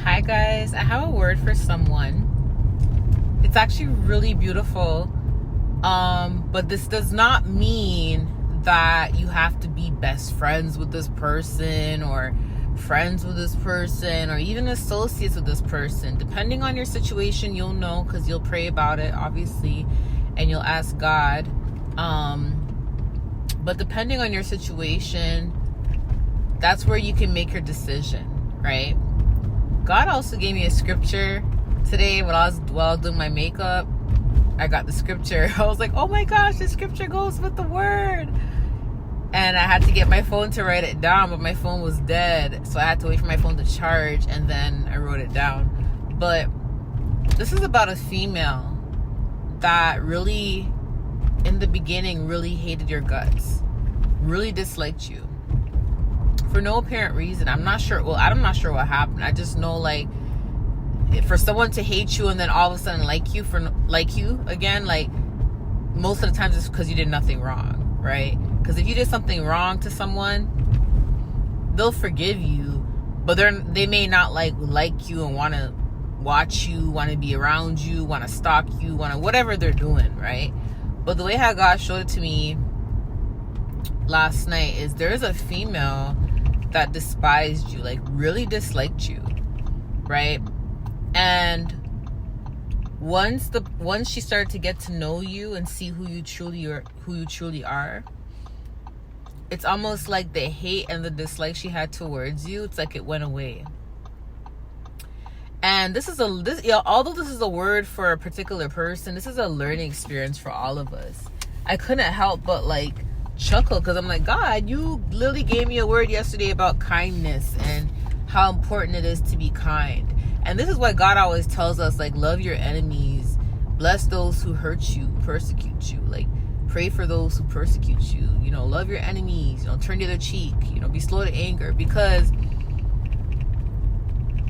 Hi guys, I have a word for someone. It's actually really beautiful. But this does not mean that you have to be best friends with this person or friends with this person or even associates with this person. Depending on your situation, you'll know because you'll pray about it, obviously, and you'll ask God. But depending on your situation, that's where you can make your decision, right? God also gave me a scripture today while I was doing my makeup. I got the scripture. I was like, oh my gosh, the scripture goes with the word. And I had to get my phone to write it down, but my phone was dead. So I had to wait for my phone to charge, and then I wrote it down. But this is about a female that really, in the beginning, really hated your guts. Really disliked you. For no apparent reason. I'm not sure. Well, I'm not sure what happened. I just know, like, for someone to hate you and then all of a sudden like you again, like, most of the times it's because you did nothing wrong, right? Because if you did something wrong to someone, they'll forgive you, but they may not like you and want to watch you, want to be around you, want to stalk you, want to whatever they're doing, right? But the way how God showed it to me last night is there is a female that despised you, like really disliked you, right? And once she started to get to know you and see who you truly are, it's almost like the hate and the dislike she had towards you, it's like it went away. And although this is a word for a particular person, this is a learning experience for all of us. I couldn't help but like chuckle because I'm like, God, you literally gave me a word yesterday about kindness and how important it is to be kind. And this is why God always tells us, like, love your enemies, bless those who hurt you, persecute you, like pray for those who persecute you, love your enemies, turn the other cheek, be slow to anger, because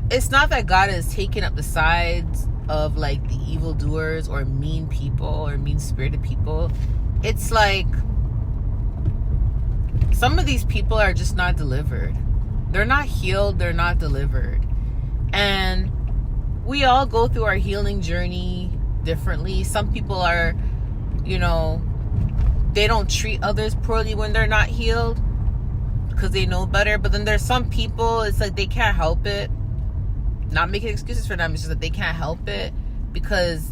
it's not that God is taking up the sides of like the evildoers or mean people or mean-spirited people. It's like some of these people are just not delivered. They're not healed. They're not delivered. And we all go through our healing journey differently. Some people are, they don't treat others poorly when they're not healed because they know better. But then there's some people, it's like they can't help it. Not making excuses for them. It's just that they can't help it because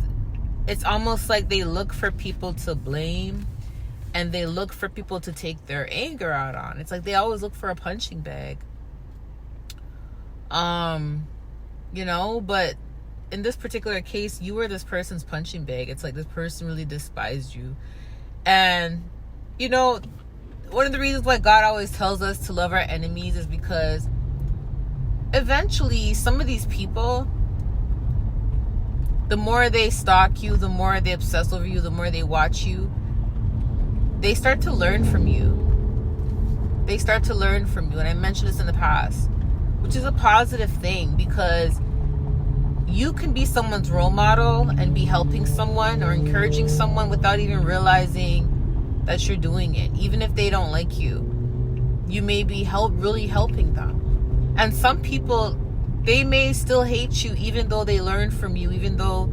it's almost like they look for people to blame. And they look for people to take their anger out on. It's like they always look for a punching bag. But in this particular case, you were this person's punching bag. It's like this person really despised you. And, one of the reasons why God always tells us to love our enemies is because eventually some of these people, the more they stalk you, the more they obsess over you, the more they watch you, they start to learn from you. And I mentioned this in the past, which is a positive thing because you can be someone's role model and be helping someone or encouraging someone without even realizing that you're doing it. Even if they don't like you, you may be really helping them. And some people, they may still hate you even though they learn from you, even though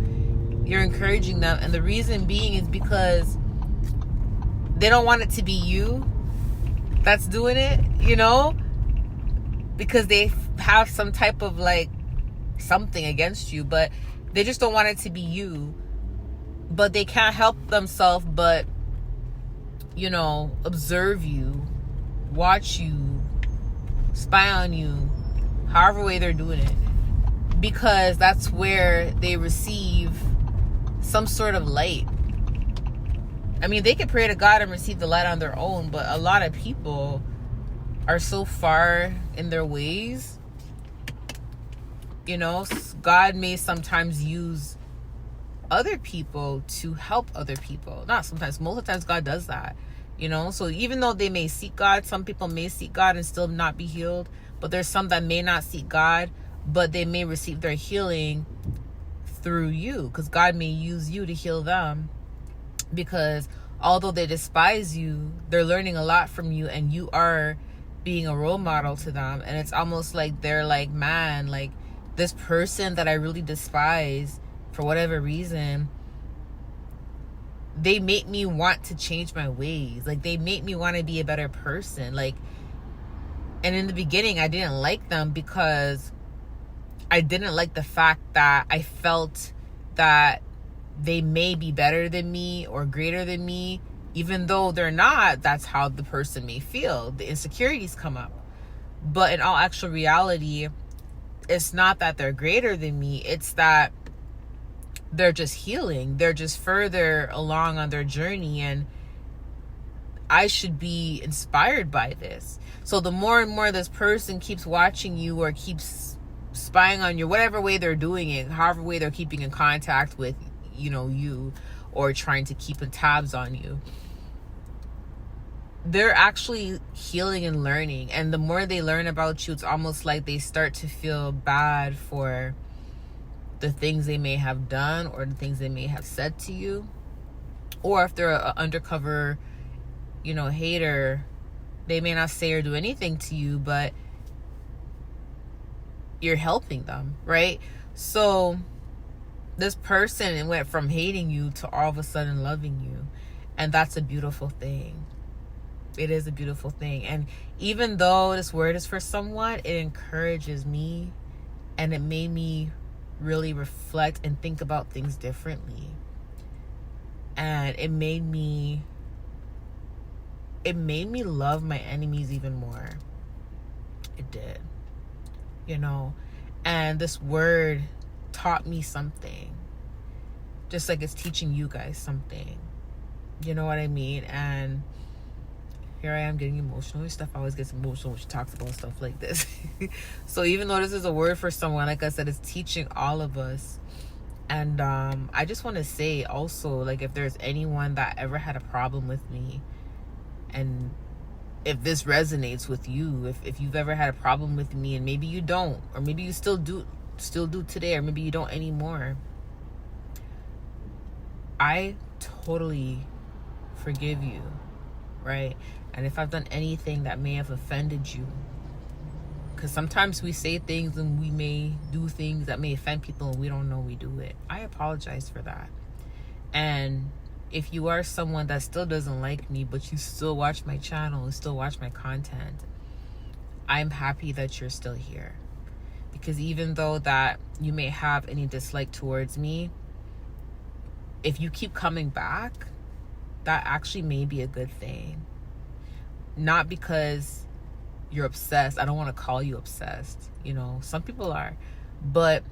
you're encouraging them. And the reason being is because they don't want it to be you that's doing it, because they have some type of like something against you, but they just don't want it to be you. But they can't help themselves but, observe you, watch you, spy on you, however way they're doing it, because that's where they receive some sort of light. I mean, they could pray to God and receive the light on their own, but a lot of people are so far in their ways. God may sometimes use other people to help other people. Not sometimes, most of the times God does that. So even though they may seek God, some people may seek God and still not be healed. But there's some that may not seek God, but they may receive their healing through you, because God may use you to heal them. Because although they despise you, they're learning a lot from you, and you are being a role model to them. And it's almost like they're like, man, like, this person that I really despise, for whatever reason, they make me want to change my ways. Like, they make me want to be a better person. Like, and in the beginning, I didn't like them because I didn't like the fact that I felt that they may be better than me or greater than me. Even though they're not, that's how the person may feel. The insecurities come up. But in all actual reality, it's not that they're greater than me. It's that they're just healing. They're just further along on their journey, and I should be inspired by this. So the more and more this person keeps watching you or keeps spying on you, whatever way they're doing it, however way they're keeping in contact with, you, or trying to keep in tabs on you, they're actually healing and learning. And the more they learn about you, it's almost like they start to feel bad for the things they may have done or the things they may have said to you. Or if they're an undercover, hater, they may not say or do anything to you, but you're helping them, right? So this person went from hating you to all of a sudden loving you. And that's a beautiful thing. It is a beautiful thing. And even though this word is for someone, it encourages me, and it made me really reflect and think about things differently. And it made me love my enemies even more. It did. And this word taught me something, just like it's teaching you guys something. You know what I mean? And here I am getting emotional. Stuff always gets emotional when she talks about stuff like this. So even though this is a word for someone, like I said, it's teaching all of us. And I just want to say also, like, if there's anyone that ever had a problem with me, and if this resonates with you, if you've ever had a problem with me, and maybe you don't, or maybe you still do today, or maybe you don't anymore, I totally forgive you, right? And if I've done anything that may have offended you, because sometimes we say things and we may do things that may offend people and we don't know we do it, I apologize for that. And if you are someone that still doesn't like me, but you still watch my channel and still watch my content, I'm happy that you're still here. Because even though that you may have any dislike towards me, if you keep coming back, that actually may be a good thing. Not because you're obsessed. I don't want to call you obsessed. Some people are. But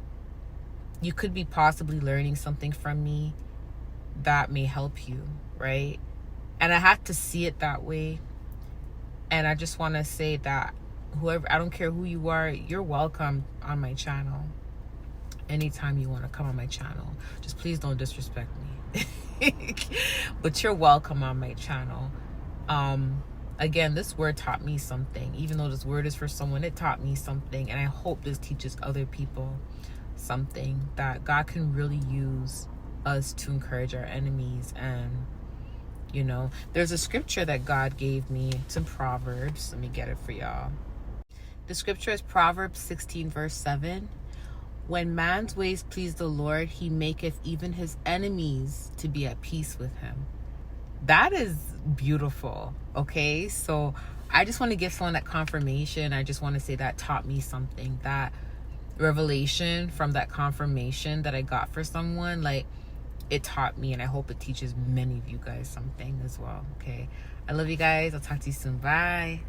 you could be possibly learning something from me that may help you, right? And I have to see it that way. And I just want to say that I don't care who you are, you're welcome on my channel. Anytime you want to come on my channel, just please don't disrespect me. But you're welcome on my channel. Again, this word taught me something. Even though this word is for someone, it taught me something. And I hope this teaches other people something, that God can really use us to encourage our enemies. And there's a scripture that God gave me. It's in Proverbs. Let me get it for y'all. The scripture is Proverbs 16 verse 7. When man's ways please the Lord, he maketh even his enemies to be at peace with him. That is beautiful. Okay, so I just want to give someone that confirmation. I just want to say that taught me something. That revelation from that confirmation that I got for someone, like, it taught me, and I hope it teaches many of you guys something as well. Okay, I love you guys. I'll talk to you soon. Bye.